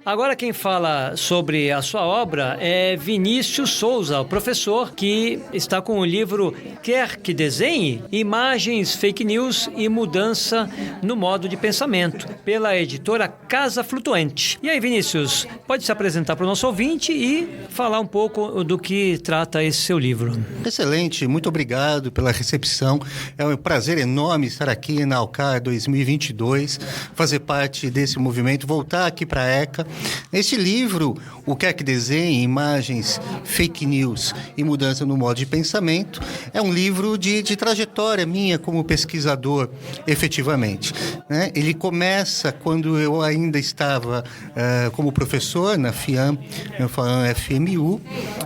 Agora quem fala sobre a sua obra é Vinícius Souza, o professor que está com o livro Quer que Desenhe? Imagens, Fake News e Mudança no Modo de Pensamento, pela editora Casa Flutuante. E aí, Vinícius, pode se apresentar para o nosso ouvinte e falar um pouco do que trata esse seu livro. Excelente, muito obrigado pela recepção. É um prazer enorme estar aqui na Alcar 2022, fazer parte desse movimento, voltar aqui para a ECA. Este livro, O Quer que Desenhe? Imagens, Fake News e Mudança no Modo de Pensamento, é um livro de trajetória minha como pesquisador, efetivamente. Né? Ele começa quando eu ainda estava como professor na FIAM, FMU,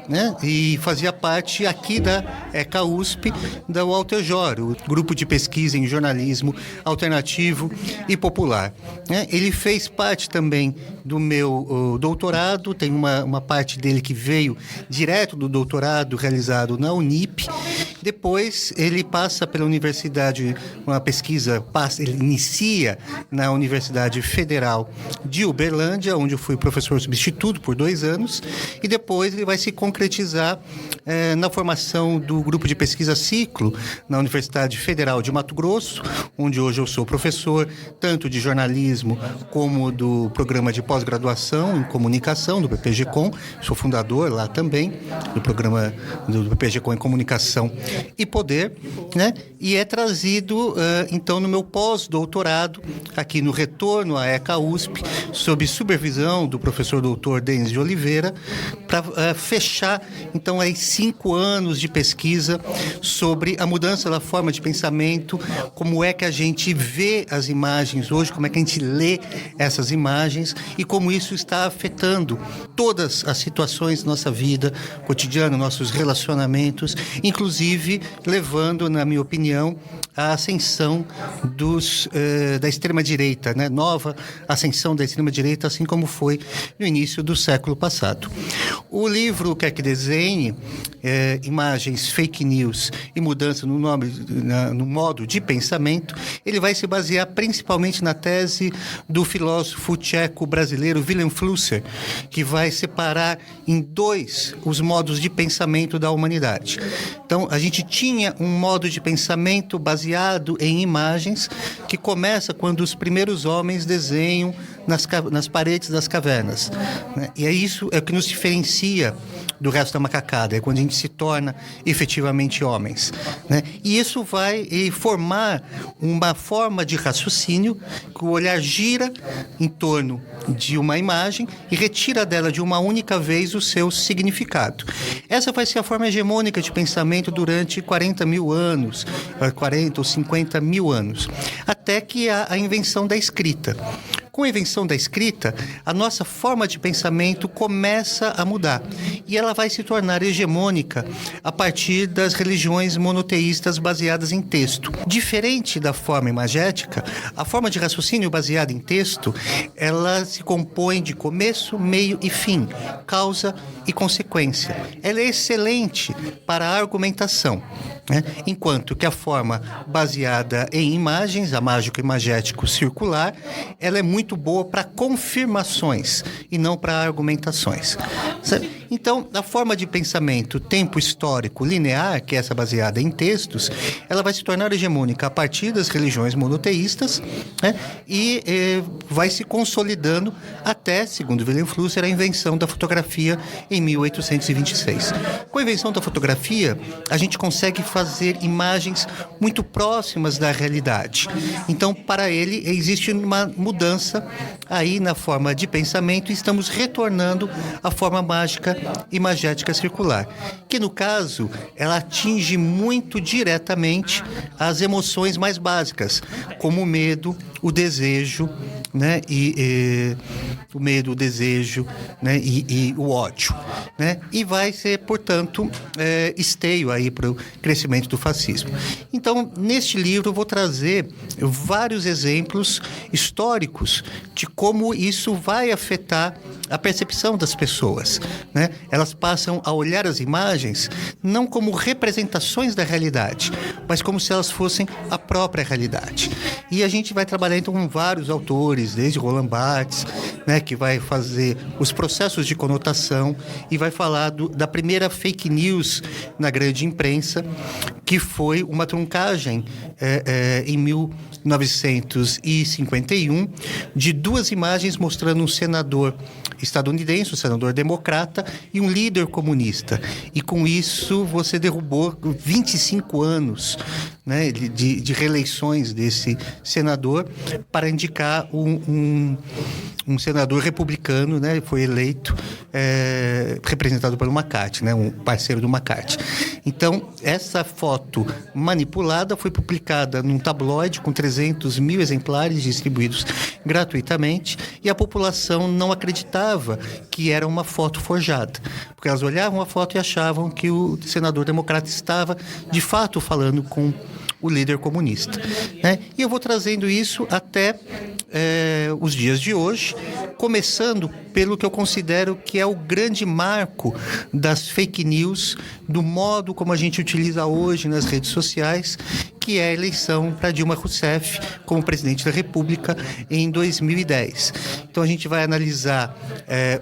né? E fazia parte aqui da ECA USP, da Walter Jor, o grupo de pesquisa em jornalismo alternativo e popular. Né? Ele fez parte também do meu doutorado, tem uma parte dele que veio direto do doutorado realizado na Unip. Depois ele passa pela universidade, uma pesquisa, ele inicia na Universidade Federal de Uberlândia, onde eu fui professor substituto por 2 anos, e depois ele vai se concretizar na formação do grupo de pesquisa Ciclo, na Universidade Federal de Mato Grosso, onde hoje eu sou professor, tanto de jornalismo como do programa de pós-graduação em comunicação, do PPG-Com, sou fundador lá também, do programa do PPG-Com em comunicação e poder, né? E é trazido, então, no meu pós-doutorado, aqui no retorno à ECA USP, sob supervisão do professor doutor Denis de Oliveira, para fechar, então, aí 5 anos de pesquisa sobre a mudança da forma de pensamento, como é que a gente vê as imagens hoje, como é que a gente lê essas imagens e como isso está afetando todas as situações da nossa vida cotidiana, nossos relacionamentos, inclusive levando, na minha opinião, à ascensão da extrema-direita, né? Nova ascensão da extrema-direita, assim como foi no início do século passado. O livro Quer que Desenhe? Imagens, Fake News e Mudança no Modo de Pensamento, ele vai se basear principalmente na tese do filósofo tcheco brasileiro Willem Flusser, que vai separar em 2 os modos de pensamento da humanidade. Então, a gente tinha um modo de pensamento baseado em imagens, que começa quando os primeiros homens desenham nas paredes das cavernas. Né? E isso é o que nos diferencia do resto da macacada, é quando a gente se torna efetivamente homens. Né? E isso vai formar uma forma de raciocínio que o olhar gira em torno de uma imagem e retira dela de uma única vez o seu significado. Essa vai ser a forma hegemônica de pensamento durante 40 mil anos, 40 ou 50 mil anos, até que há a invenção da escrita. Com a invenção da escrita, a nossa forma de pensamento começa a mudar e ela vai se tornar hegemônica a partir das religiões monoteístas baseadas em texto. Diferente da forma imagética, a forma de raciocínio baseada em texto, ela se compõe de começo, meio e fim, causa e consequência. Ela é excelente para a argumentação, né? Enquanto que a forma baseada em imagens, a mágico-imagético circular, ela é muito boa para confirmações e não para argumentações. Então, a forma de pensamento tempo histórico linear, que é essa baseada em textos, ela vai se tornar hegemônica a partir das religiões monoteístas, né? E vai se consolidando até, segundo Willem Flusser, a invenção da fotografia em 1826. Com a invenção da fotografia, a gente consegue fazer imagens muito próximas da realidade. Então, para ele, existe uma mudança aí na forma de pensamento e estamos retornando à forma mágica imagética circular, que no caso ela atinge muito diretamente as emoções mais básicas, como o medo, o desejo, né? O medo, o desejo, né? E o ódio, né? E vai ser, portanto, esteio aí para o crescimento do fascismo. Então, neste livro eu vou trazer vários exemplos históricos de como isso vai afetar a percepção das pessoas, né? Elas passam a olhar as imagens não como representações da realidade, mas como se elas fossem a própria realidade. E a gente vai trabalhar então com vários autores, desde Roland Barthes, né, que vai fazer os processos de conotação e vai falar da primeira fake news na grande imprensa, que foi uma truncagem em 1951 de duas imagens mostrando um senador estadunidense, um senador democrata e um líder comunista. E com isso você derrubou 25 anos, né, de reeleições desse senador para indicar um senador republicano, né, foi eleito representado pelo McCarthy, né, um parceiro do McCarthy. Então, essa foto manipulada foi publicada num tabloide com 300 mil exemplares distribuídos gratuitamente e a população não acreditava que era uma foto forjada, porque elas olhavam a foto e achavam que o senador democrata estava, de fato, falando com o líder comunista, né? E eu vou trazendo isso até os dias de hoje, começando pelo que eu considero que é o grande marco das fake news, do modo como a gente utiliza hoje nas redes sociais, que é a eleição para Dilma Rousseff como presidente da República em 2010. Então a gente vai analisar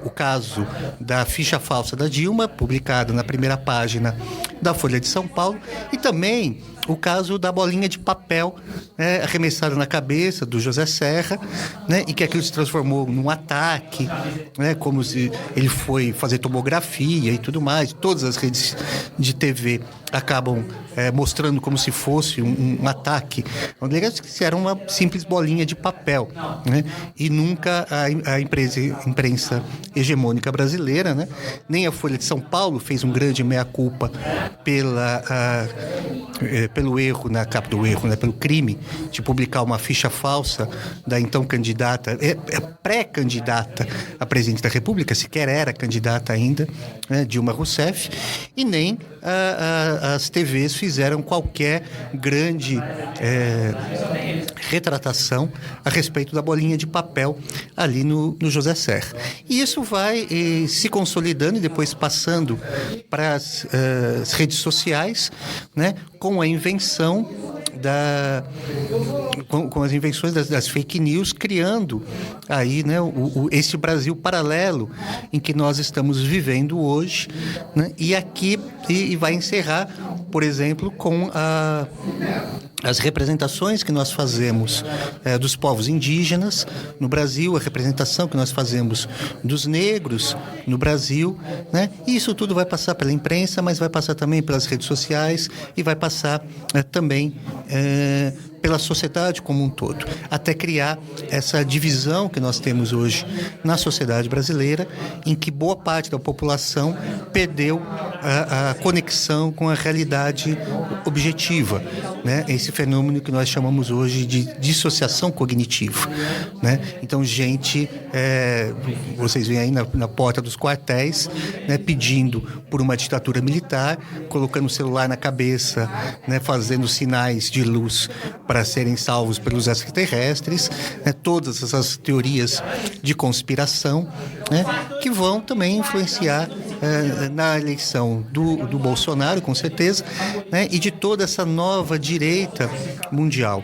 o caso da ficha falsa da Dilma, publicada na primeira página da Folha de São Paulo, e também o caso da bolinha de papel, né, arremessada na cabeça do José Serra, né, e que aquilo se transformou num ataque, né, como se ele foi fazer tomografia e tudo mais. Todas as redes de TV acabam mostrando como se fosse um ataque. Que era uma simples bolinha de papel, né, e nunca a imprensa hegemônica brasileira, né, nem a Folha de São Paulo fez um grande meia-culpa pelo erro, na capa do erro, né, pelo crime de publicar uma ficha falsa da então candidata, pré-candidata a presidente da República, sequer era candidata ainda, né, Dilma Rousseff, e nem as TVs fizeram qualquer grande retratação a respeito da bolinha de papel ali no José Serra. E isso vai se consolidando e depois passando para as redes sociais, né, com a invenção com as invenções das fake news, criando aí, né, esse Brasil paralelo em que nós estamos vivendo hoje, né, e aqui e vai encerrar, por exemplo, com as representações que nós fazemos dos povos indígenas no Brasil, a representação que nós fazemos dos negros no Brasil, né? E isso tudo vai passar pela imprensa, mas vai passar também pelas redes sociais e vai passar também pela sociedade como um todo, até criar essa divisão que nós temos hoje na sociedade brasileira, em que boa parte da população perdeu a conexão com a realidade objetiva, né? Esse fenômeno que nós chamamos hoje de dissociação cognitiva, né? Então, gente, vocês veem aí na porta dos quartéis, né, pedindo por uma ditadura militar, colocando o celular na cabeça, né, fazendo sinais de luz para serem salvos pelos extraterrestres, né, todas essas teorias de conspiração, né, que vão também influenciar na eleição do Bolsonaro, com certeza, né, e de toda essa nova direita mundial,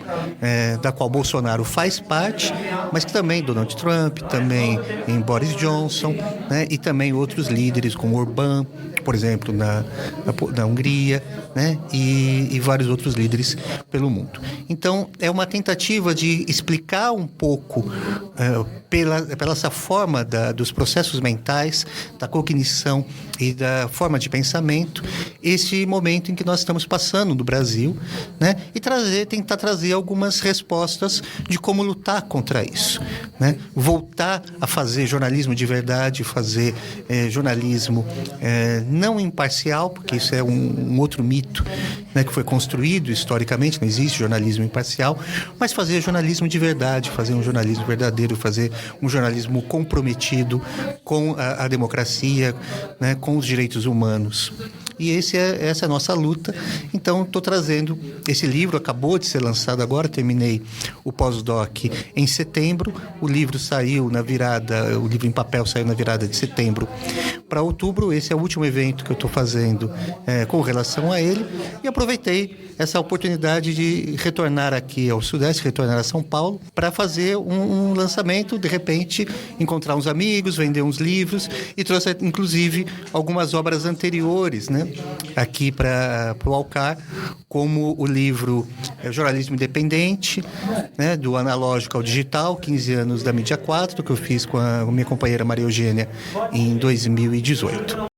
da qual Bolsonaro faz parte, mas que também Donald Trump, também em Boris Johnson, né, e também outros líderes como Orbán, por exemplo, na Hungria, né, e vários outros líderes pelo mundo. Então, é uma tentativa de explicar um pouco, pela essa forma dos processos mentais, da cognição e da forma de pensamento, esse momento em que nós estamos passando no Brasil, né, e tentar trazer algumas respostas de como lutar contra isso, né? Voltar a fazer jornalismo de verdade, fazer jornalismo não imparcial, porque isso é um outro mito, né, que foi construído historicamente, não existe jornalismo imparcial, mas fazer jornalismo de verdade, fazer um jornalismo verdadeiro, fazer um jornalismo comprometido com a democracia, né, com os direitos humanos. e essa é a nossa luta. Então, estou trazendo esse livro, acabou de ser lançado agora, terminei o pós-doc em setembro, o livro saiu na virada, o livro em papel saiu na virada de setembro para outubro. Esse é o último evento que eu estou fazendo com relação a ele, e aproveitei essa oportunidade de retornar aqui ao Sudeste, retornar a São Paulo, para fazer um lançamento, de repente encontrar uns amigos, vender uns livros, e trouxe inclusive algumas obras anteriores, né, aqui para o Alcar, como o livro Jornalismo Independente, né, do analógico ao digital, 15 anos da Mídia 4, que eu fiz com a minha companheira Maria Eugênia em 2018.